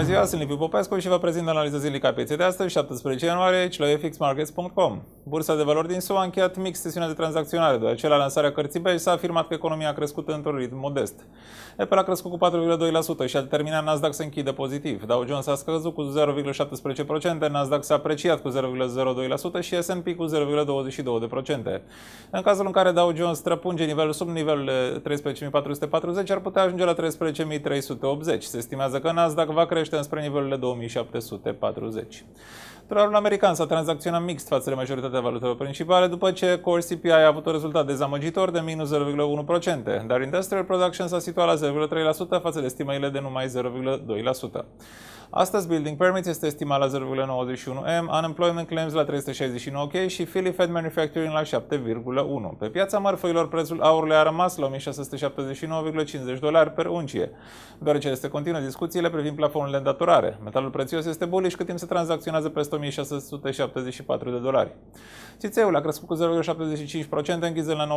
ziua, sunt Liviu Popescu și vă prezint analiza zilnică a pieței de astăzi, 17 ianuarie, aici la fxmarkets.com. Bursa de valori din SUA a încheiat mix sesiunea de tranzacționare, deoarece la lansarea cărții beige s-a afirmat că economia a crescut într-un ritm modest. Apple a crescut cu 4,2% și a determinat Nasdaq să închidă pozitiv. Dow Jones a scăzut cu 0,17%, Nasdaq s-a apreciat cu 0,02% și S&P cu 0,22%. În cazul în care Dow Jones străpunge nivelul sub nivelul 13.440, ar putea ajunge la 13.380. Se estimează că Nasdaq va crește înspre nivelurile 2740. Dolarul american s-a tranzacționat mixt față de majoritatea valutelor principale, după ce Core CPI a avut un rezultat dezamăgitor de minus 0,1%, dar Industrial Production s-a situat la 0,3% față de estimările de numai 0,2%. Astăzi, Building Permits este estimat la 0,91M, Unemployment Claims la 369K și Philly Fed Manufacturing la 7,1. Pe piața mărfurilor, prețul aurului a rămas la $1679,50 per uncie, deoarece se continuă discuțiile privind plafonul de îndatorare. Metalul prețios este bullish cât timp se tranzacționează peste $1674. Țițeiul a crescut cu 0,75%, închizând la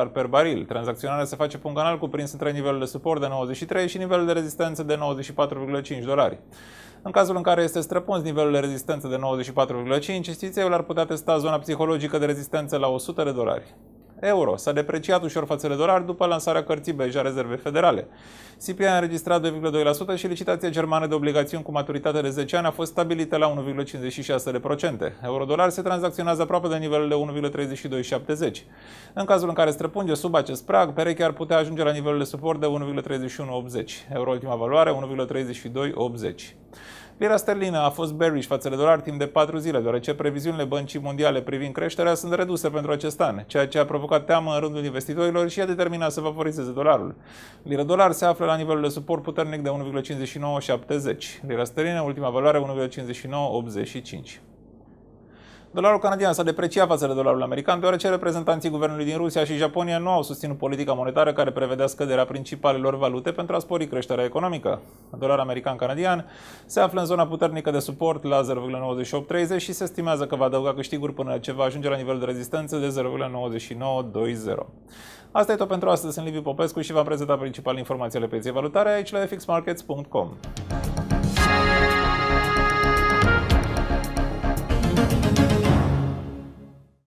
$94,20 per baril. Tranzacționarea se face pe un canal cuprins între nivelul de suport de 93 și nivelul de rezistență de $94,5. În cazul în care este străpuns nivelul de rezistență de 94,5, țițeiul ar putea testa zona psihologică de rezistență la $100. Euro s-a depreciat ușor față de dolar după lansarea cărții beige a Rezervei Federale. CPI a înregistrat 2,2% și licitația germană de obligațiuni cu maturitate de 10 ani a fost stabilită la 1,56%. Euro-dolar se tranzacționează aproape de nivelul de 1,3270. În cazul în care străpunge sub acest prag, perechea ar putea ajunge la nivelul de suport de 1,3180. Euro ultima valoare 1,3280. Lira sterlină a fost bearish față de dolar timp de 4 zile, deoarece previziunile Băncii Mondiale privind creșterea sunt reduse pentru acest an, ceea ce a provocat teamă în rândul investitorilor și a determinat să favorizeze dolarul. Lira-dolar se află la nivelul de suport puternic de 1,5970. Lira sterlină, ultima valoare 1,5985. Dolarul canadian s-a depreciat față de dolarul american, deoarece reprezentanții guvernului din Rusia și Japonia nu au susținut politica monetară care prevedea scăderea principalelor valute pentru a spori creșterea economică. Dolarul american-canadian se află în zona puternică de suport la 0,9830 și se estimează că va adăuga câștiguri până ce va ajunge la nivelul de rezistență de 0,9920. Asta e tot pentru astăzi. Sunt Liviu Popescu și v-am prezentat principalele informații ale pieței valutare aici la fxmarkets.com.